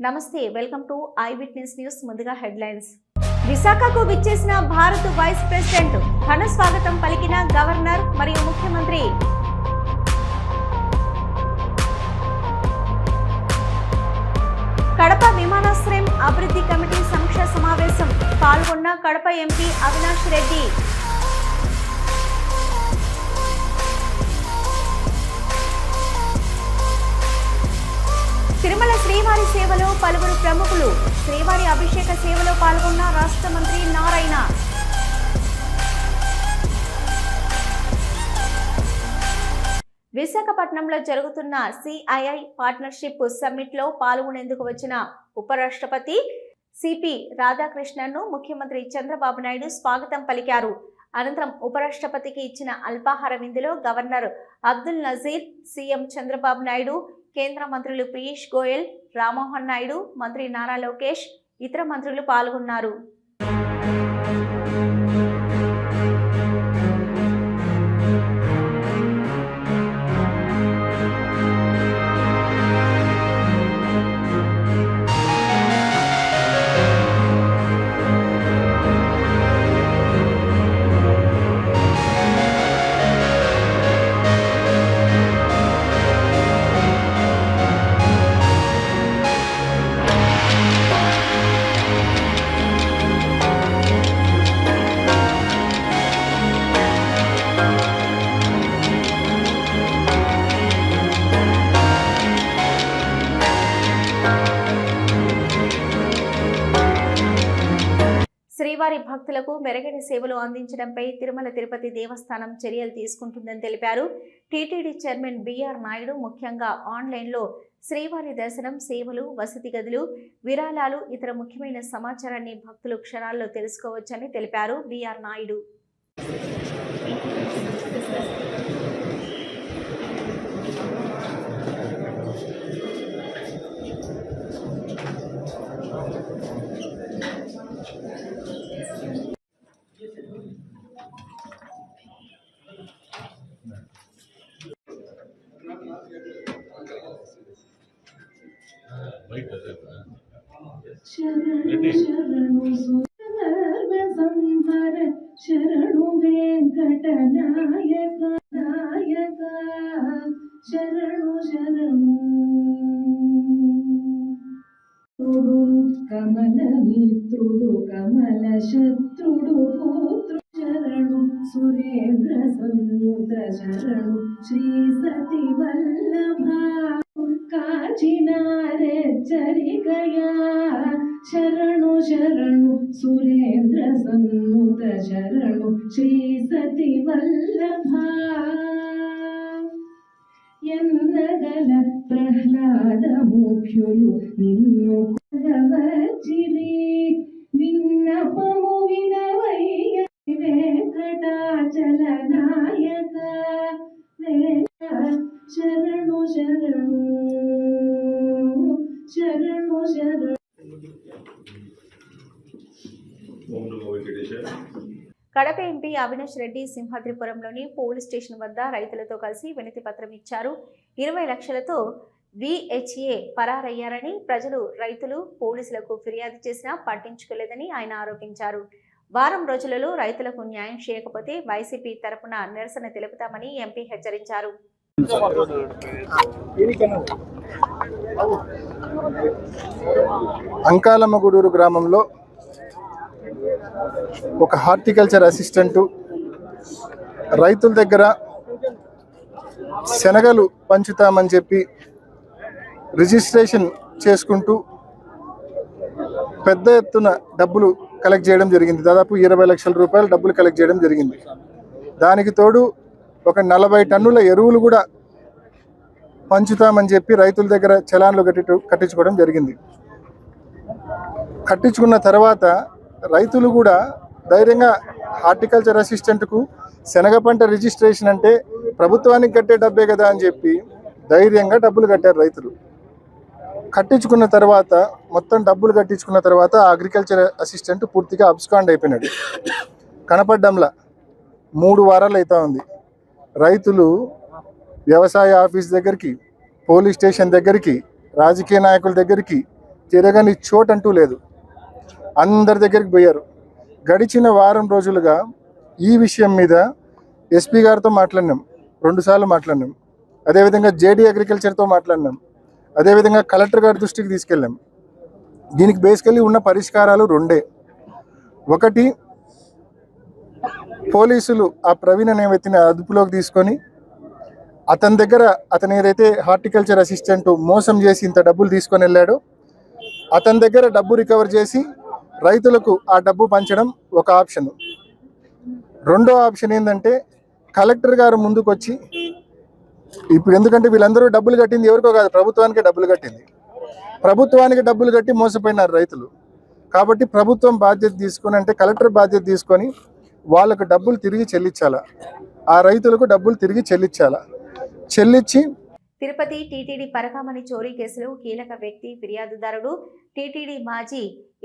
నమస్తే, welcome to I witness news. ముందుగా headlines. విశాఖకు విచ్చేసిన భారత్ వైస్ ప్రెసిడెంట్ ఘన స్వాగతం పలికిన గవర్నర్ మరియు ముఖ్యమంత్రి. కడప విమానాశ్రయం అభివృద్ధి కమిటీ సమీక్ష సమావేశం పాల్గొన్న కడప ఎంపీ అవినాష్ రెడ్డి. తిరుమల శ్రీవారి సేవలో పలువురు ప్రముఖులు. శ్రీవారి అభిషేక సేవలో పాల్గొన్న రాష్ట్ర మంత్రి నారాయణ. విశాఖపట్నంలో జరుగుతున్న సిఐఐ పార్ట్నర్షిప్ సమ్మిట్ లో పాల్గొనేందుకు వచ్చిన ఉపరాష్ట్రపతి సిపి రాధాకృష్ణన్ను ముఖ్యమంత్రి చంద్రబాబు నాయుడు స్వాగతం పలికారు. అనంతరం ఉపరాష్ట్రపతికి ఇచ్చిన అల్పాహార విందులో గవర్నర్ అబ్దుల్ నజీర్, సీఎం చంద్రబాబు నాయుడు, కేంద్ర మంత్రులు పీయూష్ గోయల్, రామ్మోహన్ నాయుడు, మంత్రి నారా లోకేష్, ఇతర మంత్రులు పాల్గొన్నారు. శ్రీవారి భక్తులకు మెరుగైన సేవలు అందించడంపై తిరుమల తిరుపతి దేవస్థానం చర్యలు తీసుకుంటుందని తెలిపారు. టీటీడీ చైర్మన్ బిఆర్ నాయుడు ముఖ్యంగా ఆన్లైన్లో శ్రీవారి దర్శనం, సేవలు, వసతి గదులు, విరాళాలు, ఇతర ముఖ్యమైన సమాచారాన్ని భక్తులు క్షణాల్లో తెలుసుకోవచ్చని తెలిపారు బిఆర్ నాయుడు. శరణు వెంకట నాయక నాయక శరణు శరణు కమల మిత్రుడు కమల శత్రుడు పుత్రు శరణు సురేంద్ర సన్నుత శరణు శ్రీ సతి వల్లభ కాచినారెచ్చరికయా శరణు శరణు సురేంద్ర సన్నుత శరణు శ్రీ సతి వల్లభ ఎన్నగల ప్రహ్లాద ముఖ్యులు నిన్ను కొగవచ్చిరి విన్నపము వినవయ్య వెంకటాచల నాయక శరణు శరణు శరణు శరణు. కడప ఎంపీ అవినాష్ రెడ్డి సింహాద్రిపురంలోని పోలీస్ స్టేషన్ వద్ద రైతులతో కలిసి వినతి పత్రం ఇచ్చారు. 20 లక్షలతో విహెచ్ఏ పరారయ్యారని ప్రజలు, రైతులు పోలీసులకు ఫిర్యాదు చేసినా పట్టించుకోలేదని ఆయన ఆరోపించారు. వారం రోజులలో రైతులకు న్యాయం చేయకపోతే వైసీపీ తరపున నిరసన తెలుపుతామని ఎంపీ హెచ్చరించారు. అంకాలమ్మగూడూరు గ్రామంలో ఒక హార్టికల్చర్ అసిస్టెంటు రైతుల దగ్గర శనగలు పంచుతామని చెప్పి రిజిస్ట్రేషన్ చేసుకుంటూ పెద్ద ఎత్తున డబ్బులు కలెక్ట్ చేయడం జరిగింది. దాదాపు 20 లక్షల రూపాయలు డబ్బులు కలెక్ట్ చేయడం జరిగింది. దానికి తోడు ఒక 40 టన్నుల ఎరువులు కూడా పంచుతామని చెప్పి రైతుల దగ్గర చలాన్లు కట్టించుకోవడం జరిగింది. కట్టించుకున్న తర్వాత రైతులు కూడా ధైర్యంగా హార్టికల్చర్ అసిస్టెంట్కు శనగ పంట రిజిస్ట్రేషన్ అంటే ప్రభుత్వానికి కట్టే డబ్బే కదా అని చెప్పి ధైర్యంగా డబ్బులు కట్టారు రైతులు. కట్టించుకున్న తర్వాత మొత్తం డబ్బులు కట్టించుకున్న తర్వాత అగ్రికల్చర్ అసిస్టెంట్ పూర్తిగా అబ్స్కాండ్ అయిపోయినాడు. కనపడ్డంలా 3 వారాలు అవుతా ఉంది. రైతులు వ్యవసాయ ఆఫీస్ దగ్గరికి, పోలీస్ స్టేషన్ దగ్గరికి, రాజకీయ నాయకుల దగ్గరికి, తిరగని చోటు అంటూ లేదు. అందరి దగ్గరికి పోయారు. గడిచిన వారం రోజులుగా ఈ విషయం మీద ఎస్పీ గారితో మాట్లాడినాం, 2 సార్లు మాట్లాడినాం. అదేవిధంగా జేడీ అగ్రికల్చర్తో మాట్లాడినాం. అదేవిధంగా కలెక్టర్ గారి దృష్టికి తీసుకెళ్ళాం. దీనికి బేసికలీ ఉన్న పరిష్కారాలు 2. ఒకటి, పోలీసులు ఆ ప్రవీణ్ అనే వ్యక్తిని అదుపులోకి తీసుకొని అతను ఏదైతే హార్టికల్చర్ అసిస్టెంట్ మోసం చేసి ఇంత డబ్బులు తీసుకొని వెళ్ళాడో అతని దగ్గర డబ్బు రికవర్ చేసి రైతులకు ఆ డబ్బు పంచడం ఒక ఆప్షన్. రెండో ఆప్షన్ ఏంటంటే కలెక్టర్ గారు ముందుకు వచ్చి, ఇప్పుడు ఎందుకంటే వీళ్ళందరూ డబ్బులు కట్టింది ఎవరికో కాదు, ప్రభుత్వానికే డబ్బులు కట్టింది. ప్రభుత్వానికి డబ్బులు కట్టి మోసపోయినారు రైతులు. కాబట్టి ప్రభుత్వం బాధ్యత తీసుకొని, అంటే కలెక్టర్ బాధ్యత తీసుకొని వాళ్ళకు డబ్బులు తిరిగి చెల్లించాలా, ఆ రైతులకు డబ్బులు తిరిగి చెల్లించి తిరుపతి టీటీడీ పరకామణి చోరీ కేసులో కీలక వ్యక్తి ఫిర్యాదుదారుడు టీటీడీ మాజీ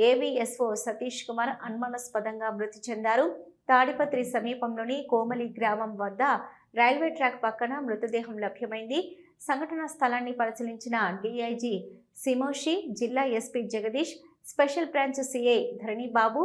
ఏవీఎస్ఓ సతీష్ కుమార్ అనుమానాస్పదంగా మృతి చెందారు. తాడిపత్రి సమీపంలోని కోమలి గ్రామం వద్ద రైల్వే ట్రాక్ పక్కన మృతదేహం లభ్యమైంది. సంఘటనా స్థలాన్ని పరిశీలించిన డీఐజీ సిమోషి, జిల్లా SP Jagadish, special branch CI Dharanibabu,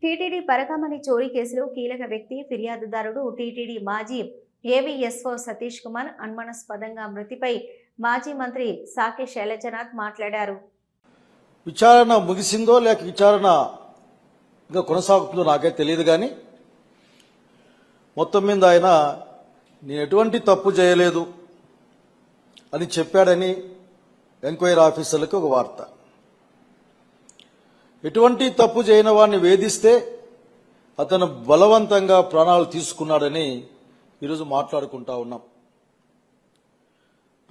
TTD పరకామణి చోరీ కేసులో కీలక వ్యక్తి ఫిర్యాదుదారుడు టీటీడీ మాజీ ఏవీఎస్ఓ సతీష్ కుమార్ అనుమానాస్పదంగా మృతిపై మాజీ మంత్రి సాకే శైలజనాథ్ మాట్లాడారు. విచారణ ముగిసిందో లేక విచారణ ఇంకా కొనసాగుతుందో నాకే తెలియదు, కానీ మొత్తం మీద ఆయన నేను ఎటువంటి తప్పు చేయలేదు అని చెప్పాడని ఎంక్వైరీ ఆఫీసర్లకు ఒక వార్త. ఎటువంటి తప్పు చేయని వాడిని వేధిస్తే అతను బలవంతంగా ప్రాణాలు తీసుకున్నాడని ఈరోజు మాట్లాడుకుంటా ఉన్నాం.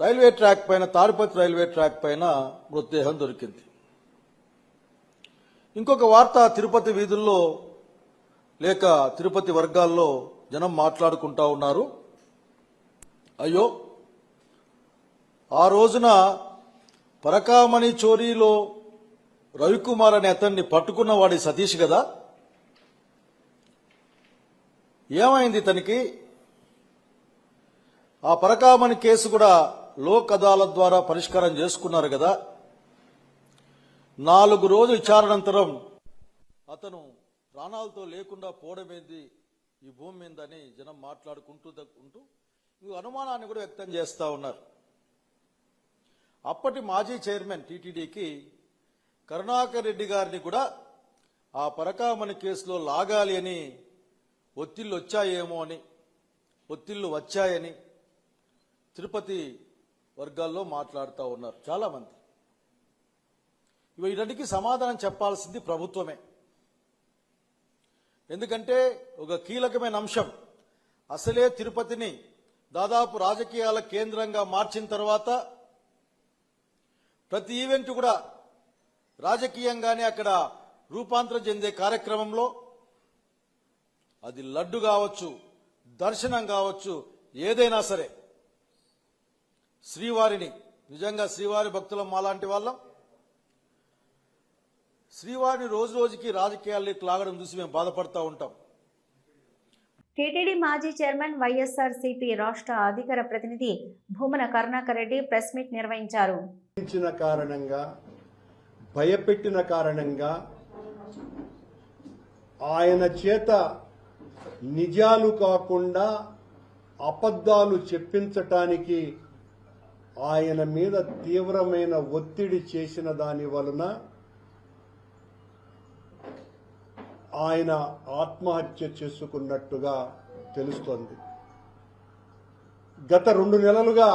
రైల్వే ట్రాక్ పైన, తాడిపత్రి రైల్వే ట్రాక్ పైన మృతదేహం దొరికింది. ఇంకొక వార్త తిరుపతి వీధుల్లో లేక తిరుపతి వర్గాల్లో జనం మాట్లాడుకుంటా ఉన్నారు. అయ్యో, ఆ రోజున పరకామణి చోరీలో రవికుమార్ అనే అతన్ని పట్టుకున్న వాడి సతీష్ కదా, ఏమైంది తనకి? ఆ పరకామణి కేసు కూడా లోక్ అదాలత్ ద్వారా పరిష్కారం చేసుకున్నారు కదా. 4 రోజుల విచారణంతరం అతను ప్రాణాలతో లేకుండా పోవడమేంది ఈ భూమి మీదని జనం మాట్లాడుకుంటూ అనుమానాన్ని కూడా వ్యక్తం చేస్తా ఉన్నారు. అప్పటి మాజీ చైర్మన్ టీటీడీకి కరుణాకర్ రెడ్డి గారిని కూడా ఆ పరకామణి కేసులో లాగాలి అని ఒత్తిళ్లు వచ్చాయని తిరుపతి వర్గాల్లో మాట్లాడుతూ ఉన్నారు చాలా మంది. వీటన్నిటికీ సమాధానం చెప్పాల్సింది ప్రభుత్వమే. ఎందుకంటే ఒక కీలకమైన అంశం, అసలే తిరుపతిని దాదాపు రాజకీయాల కేంద్రంగా మార్చిన తర్వాత ప్రతి ఈవెంట్ కూడా రాజకీయంగానే అక్కడ రూపాంతరం చెందే కార్యక్రమంలో అది లడ్డు కావచ్చు, దర్శనం కావచ్చు, ఏదైనా సరే శ్రీవారిని, నిజంగా శ్రీవారి భక్తులం మాలాంటి వాళ్ళం, శ్రీవారిని రోజు రోజుకి రాజకీయాల్లోకి లాగడం చూసి మేము బాధపడతా ఉంటాం. టీటీడీ మాజీ చైర్మన్ వైఎస్ఆర్సీపీ రాష్ట్ర అధికార ప్రతినిధి భూమన కరుణాకర్ రెడ్డి ప్రెస్ మీట్ నిర్వహించారు. భయపెట్టిన కారణంగా ఆయన చేత నిజాలు కాకుండా అబద్ధాలు చెప్పించటానికి ఆయన మీద తీవ్రమైన ఒత్తిడి చేసిన దాని వలన ఆయన ఆత్మహత్య చేసుకున్నట్టుగా తెలుస్తోంది. గత 2 నెలలుగా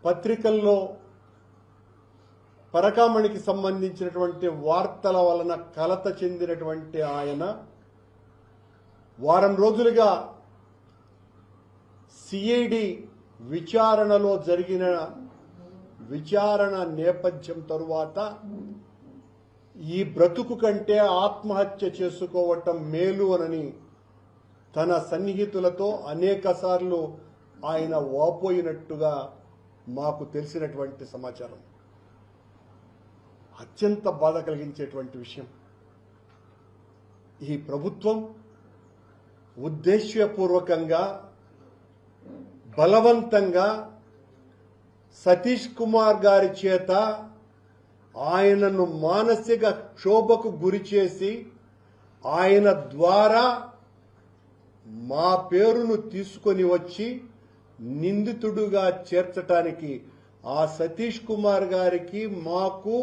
పత్రికల్లో పరకామణికి సంబంధించినటువంటి వార్తల వలన కలత చెందినటువంటి ఆయన వారం రోజులుగా సిఐడి విచారణలో జరిగిన విచారణ నేపథ్యం తరువాత ఈ బ్రతుకు కంటే ఆత్మహత్య చేసుకోవటం మేలు అని తన సన్నిహితులతో అనేకసార్లు ఆయన వాపోయినట్టుగా మాకు తెలిసినటువంటి సమాచారం. అత్యంత బాధ కలిగించేటువంటి విషయం. ఈ ప్రభుత్వం ఉద్దేశ్యపూర్వకంగా బలవంతంగా సతీష్ కుమార్ గారి చేత ఆయనను మానసిక క్షోభకు గురి చేసి ఆయన ద్వారా మా పేరును తీసుకొని వచ్చి నిందితుడుగా చేర్చటానికి ఆ సతీష్ కుమార్ గారికి మాకు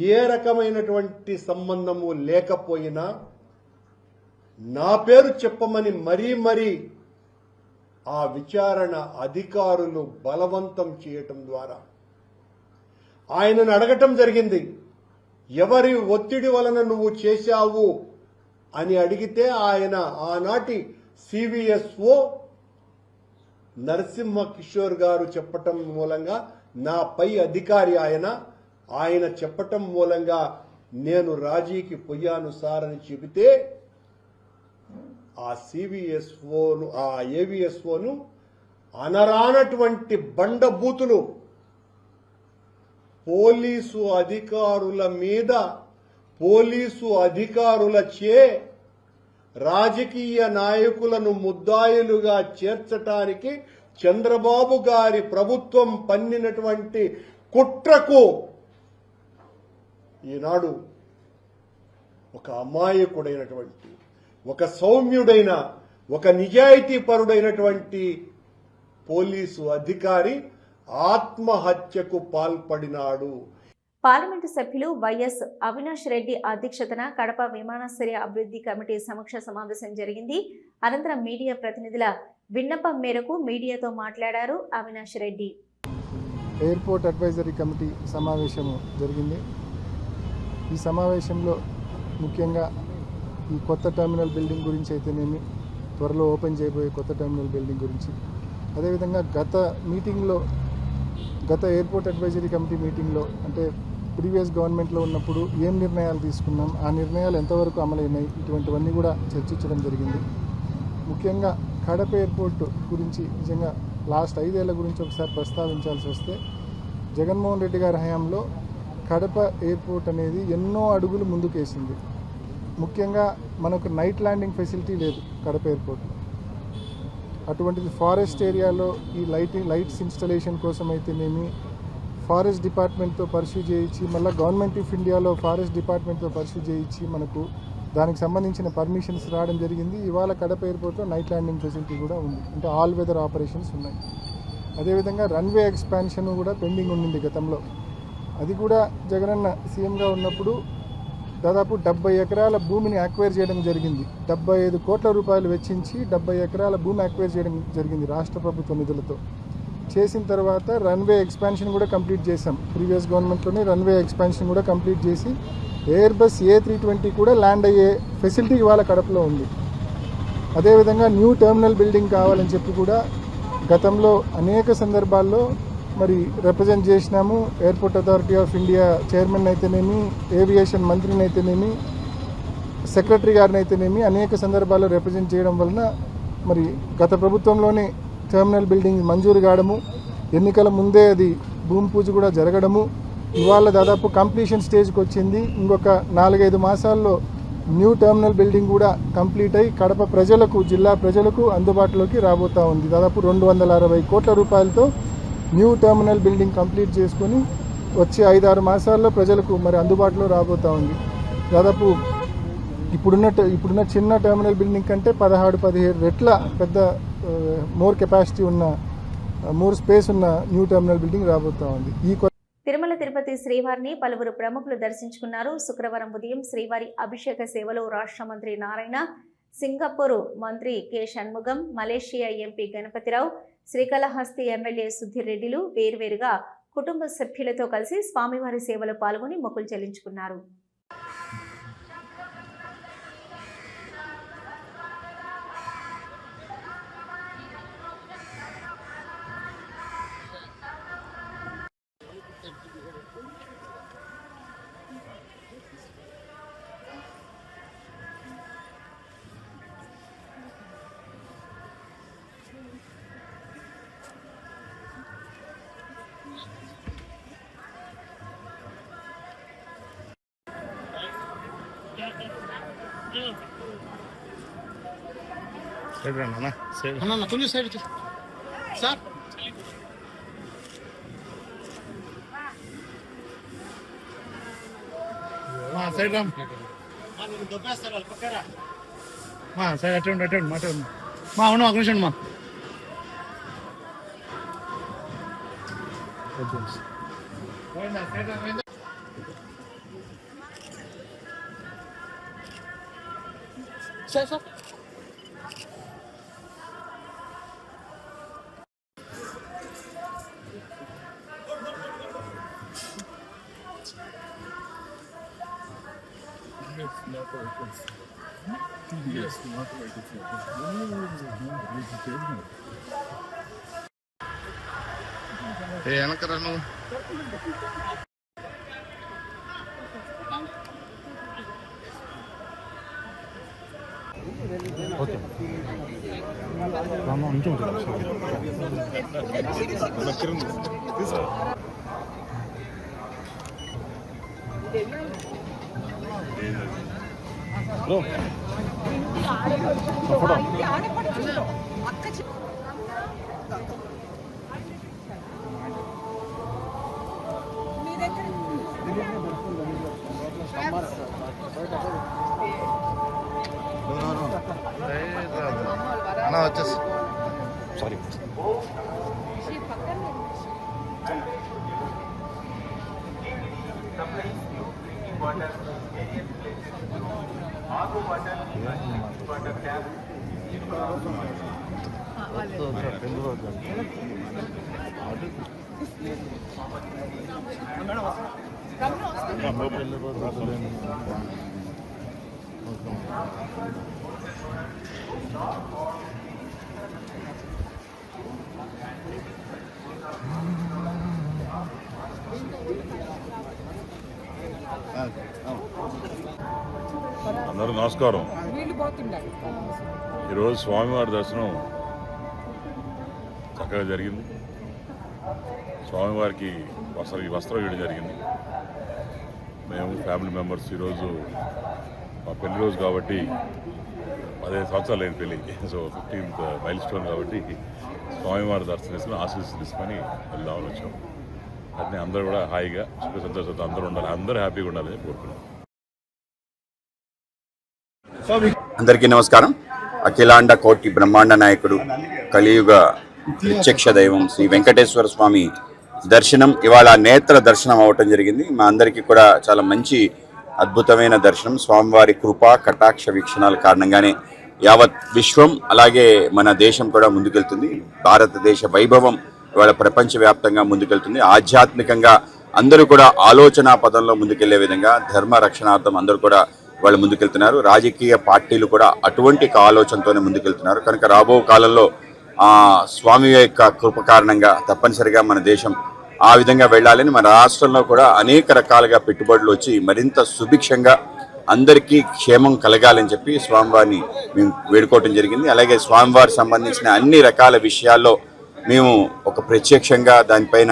ఏ రకమైనటువంటి సంబంధము లేకపోయినా నా పేరు చెప్పమని మరీ ఆ విచారణ అధికారులు బలవంతం చేయటం ద్వారా ఆయనను అడగటం జరిగింది. ఎవరి ఒత్తిడి వలన నువ్వు చేశావు అని అడిగితే ఆయన ఆనాటి సివిఎస్ఓ నరసింహ కిషోర్ గారు చెప్పటం మూలంగా నా పై అధికారి ఆయన చెప్పటం మూలంగా నేను రాజీకి పోయాను సార్ అని చెబితే ఆ సివిఎస్ఓను ఆ ఏవిఎస్ఓను అనరానటువంటి బండబూతులు పోలీసు అధికారుల మీద పోలీసు అధికారులచే రాజకీయ నాయకులను ముద్దాయిలుగా చేర్చటానికి చంద్రబాబు గారి ప్రభుత్వం పన్నినటువంటి కుట్రకు ఈనాడు ఒక అమాయకుడైనటువంటి ఒక సౌమ్యుడైన ఒక నిజాయితీపరుడైనటువంటి పోలీసు అధికారి ఆత్మహత్యకు పాల్పడినాడు. పార్లమెంటు సభ్యులు వైఎస్ అవినాష్ రెడ్డి అధ్యక్షతన కడప విమానాశ్రయ అభివృద్ధి కమిటీ సమీక్ష సమావేశం జరిగింది. అనంతరం మీడియా ప్రతినిధుల విన్నపం మేరకు మీడియాతో మాట్లాడారు Avinash Reddy. Airport advisory committee సమావేశం జరిగింది. ఈ సమావేశంలో ముఖ్యంగా ఈ కొత్త టెర్మినల్ బిల్డింగ్ గురించి అయితేనేమి, త్వరలో ఓపెన్ చేయబోయే కొత్త టెర్మినల్ బిల్డింగ్ గురించి, అదేవిధంగా గత ఎయిర్పోర్ట్ అడ్వైజరీ కమిటీ మీటింగ్లో అంటే ప్రీవియస్ గవర్నమెంట్లో ఉన్నప్పుడు ఏం నిర్ణయాలు తీసుకున్నాం, ఆ నిర్ణయాలు ఎంతవరకు అమలైనాయి, ఇటువంటివన్నీ కూడా చర్చించడం జరిగింది. ముఖ్యంగా కడప ఎయిర్పోర్ట్ గురించి నిజంగా లాస్ట్ 5 ఏళ్ల గురించి ఒకసారి ప్రస్తావించాల్సి వస్తే, జగన్మోహన్ రెడ్డి గారి హయాంలో కడప ఎయిర్పోర్ట్ అనేది ఎన్నో అడుగులు ముందుకేసింది. ముఖ్యంగా మనకు నైట్ ల్యాండింగ్ ఫెసిలిటీ లేదు కడప ఎయిర్పోర్ట్లో. అటువంటిది ఫారెస్ట్ ఏరియాలో ఈ లైట్స్ ఇన్స్టలేషన్ కోసం అయితేనేమి ఫారెస్ట్ డిపార్ట్మెంట్తో పర్స్యూ చేయించి, మళ్ళీ గవర్నమెంట్ ఆఫ్ ఇండియాలో ఫారెస్ట్ డిపార్ట్మెంట్తో పర్స్యూ చేయించి మనకు దానికి సంబంధించిన పర్మిషన్స్ రావడం జరిగింది. ఇవాళ కడప ఎయిర్పోర్ట్లో నైట్ ల్యాండింగ్ ఫెసిలిటీ కూడా ఉంది, అంటే ఆల్ వెదర్ ఆపరేషన్స్ ఉన్నాయి. అదేవిధంగా రన్వే ఎక్స్పాన్షన్ కూడా పెండింగ్ ఉండింది గతంలో. అది కూడా జగనన్న సీఎంగా ఉన్నప్పుడు దాదాపు 70 ఎకరాల భూమిని అక్వైర్ చేయడం జరిగింది. 75 కోట్ల రూపాయలు వెచ్చించి 70 ఎకరాల భూమి అక్వైర్ చేయడం జరిగింది రాష్ట్ర ప్రభుత్వ నిధులతో. చేసిన తర్వాత రన్వే ఎక్స్పాన్షన్ కూడా కంప్లీట్ చేశాం. ప్రీవియస్ గవర్నమెంట్లోనే రన్వే ఎక్స్పాన్షన్ కూడా కంప్లీట్ చేసి ఎయిర్ బస్ A320 కూడా ల్యాండ్ అయ్యే ఫెసిలిటీ ఇవాళ కడపలో ఉంది. అదేవిధంగా న్యూ టెర్మినల్ బిల్డింగ్ కావాలని చెప్పి కూడా గతంలో అనేక సందర్భాల్లో మరి రిప్రజెంట్ చేసినాము. Airport authority of India chairman అయితేనేమి, ఏవియేషన్ మంత్రిని అయితేనేమి, సెక్రటరీ గారిని అయితేనేమి అనేక సందర్భాల్లో రిప్రజెంట్ చేయడం వలన మరి గత ప్రభుత్వంలోనే టెర్మినల్ బిల్డింగ్ మంజూరు కావడము, ఎన్నికల ముందే అది భూమి పూజ కూడా జరగడము, ఇవాళ దాదాపు కంప్లీషన్ స్టేజ్కి వచ్చింది. ఇంకొక 4-5 మాసాల్లో న్యూ టెర్మినల్ బిల్డింగ్ కూడా కంప్లీట్ అయ్యి కడప ప్రజలకు, జిల్లా ప్రజలకు అందుబాటులోకి రాబోతూ ఉంది. దాదాపు 260 కోట్ల రూపాయలతో న్యూ టెర్మినల్ బిల్డింగ్ కంప్లీట్ చేసుకొని వచ్చే 5-6 మాసాల్లో ప్రజలకు మరి అందుబాటులో రాబోతూ ఉంది. దాదాపు ఇప్పుడున్న చిన్న టెర్మినల్ బిల్డింగ్ కంటే 16-17 రెట్ల పెద్ద మోర్ కెపాసిటీ ఉన్న, మోర్ స్పేస్ ఉన్న న్యూ టెర్మినల్ బిల్డింగ్ రాబోతూ ఉంది. తిరుమల తిరుపతి శ్రీవారిని పలువురు ప్రముఖులు దర్శించుకున్నారు. శుక్రవారం ఉదయం శ్రీవారి అభిషేక సేవలో రాష్ట్ర మంత్రి నారాయణ, సింగపూర్ మంత్రి K Shanmugam, Malaysia MP Ganapathirao, Srikalahasti MLA Sudheer రెడ్డిలు వేర్వేరుగా కుటుంబ సభ్యులతో కలిసి స్వామివారి సేవలో పాల్గొని మొక్కులు చెల్లించుకున్నారు. కొంచెం side sir side Ram side attend మాట మా అవును ఒక నిమిషం మా సార్ వెనకరా నువ్వు ఓకే అన్నా వచ్చేసి సారీ అందరూ నమస్కారం. ఈరోజు స్వామివారి దర్శనం చక్కగా జరిగింది. స్వామివారికి వస్త్రం ఇవ్వడం జరిగింది. మేము ఫ్యామిలీ మెంబర్స్ ఈరోజు మా పెళ్లి రోజు కాబట్టి 15 సంవత్సరాలు అయింది పెళ్ళి. సో 15th మైల్ స్టోన్ కాబట్టి స్వామివారి దర్శనం చేసుకుని ఆశీస్సులు తీసుకొని వెళ్దామని వచ్చాం. అట్నే అందరూ కూడా హాయిగా సుఖ సంతోషంతో అందరూ ఉండాలి, అందరూ హ్యాపీగా ఉండాలని కోరుకున్నాం. అందరికీ నమస్కారం. అఖిలాండ కోటి బ్రహ్మాండ నాయకుడు కలియుగ ప్రత్యక్ష దైవం శ్రీ వెంకటేశ్వర స్వామి దర్శనం ఇవాళ నేత్ర దర్శనం అవ్వటం జరిగింది. మా అందరికీ కూడా చాలా మంచి అద్భుతమైన దర్శనం. స్వామివారి కృపా కటాక్ష వీక్షణాల కారణంగానే యావత్ విశ్వం అలాగే మన దేశం కూడా ముందుకెళ్తుంది. భారతదేశ వైభవం ఇవాళ ప్రపంచవ్యాప్తంగా ముందుకెళ్తుంది. ఆధ్యాత్మికంగా అందరూ కూడా ఆలోచన పదంలో ముందుకెళ్లే విధంగా ధర్మ రక్షణార్థం అందరూ కూడా వాళ్ళు ముందుకెళ్తున్నారు. రాజకీయ పార్టీలు కూడా అటువంటి ఆలోచనతోనే ముందుకెళ్తున్నారు. కనుక రాబో కాలంలో స్వామి యొక్క కృప కారణంగా తప్పనిసరిగా మన దేశం ఆ విధంగా వెళ్ళాలని మన రాష్ట్రంలో కూడా అనేక రకాలుగా పెట్టుబడులు వచ్చి మరింత సుభిక్షంగా అందరికీ క్షేమం కలగాలని చెప్పి స్వామివారిని మేము వేడుకోవటం జరిగింది. అలాగే స్వామివారికి సంబంధించిన అన్ని రకాల విషయాల్లో మేము ఒక ప్రత్యక్షంగా దానిపైన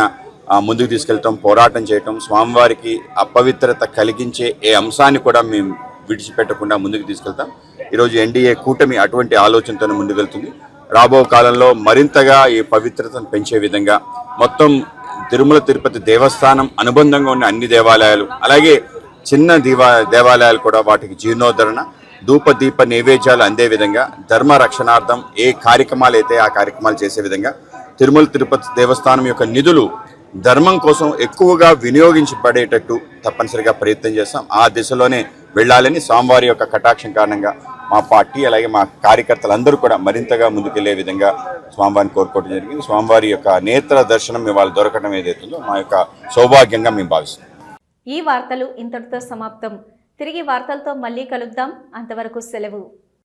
ముందుకు తీసుకెళ్తాం, పోరాటం చేయటం, స్వామివారికి అపవిత్రత కలిగించే ఏ అంశాన్ని కూడా మేము విడిచిపెట్టకుండా ముందుకు తీసుకెళ్తాం. ఈరోజు ఎన్డీఏ కూటమి అటువంటి ఆలోచనతో ముందుకెళ్తుంది. రాబో కాలంలో మరింతగా ఈ పవిత్రతను పెంచే విధంగా మొత్తం తిరుమల తిరుపతి దేవస్థానం అనుబంధంగా ఉన్న అన్ని దేవాలయాలు అలాగే చిన్న దేవాలయాలు కూడా వాటికి జీర్ణోద్ధరణ ధూపదీప నైవేద్యాలు అందే విధంగా ధర్మ రక్షణార్థం ఏ కార్యక్రమాలు అయితే ఆ కార్యక్రమాలు చేసే విధంగా తిరుమల తిరుపతి దేవస్థానం యొక్క నిధులు ధర్మం కోసం ఎక్కువగా వినియోగించబడేటట్టు తప్పనిసరిగా ప్రయత్నం చేస్తాం. ఆ దిశలోనే వెళ్ళాలని స్వామివారి యొక్క కటాక్షం కారణంగా మా పార్టీ అలాగే మా కార్యకర్తలందరూ కూడా మరింతగా ముందుకెళ్లే విధంగా స్వామివారిని కోరుకోవడం జరిగింది. స్వామివారి యొక్క నేత్ర దర్శనం ఇవాళ దొరకడం ఏదైతుందో మా యొక్క సౌభాగ్యంగా మేము భావిస్తున్నాం. ఈ వార్తలు ఇంతటితో సమాప్తం. తిరిగి వార్తలతో మళ్ళీ కలుద్దాం. అంతవరకు సెలవు.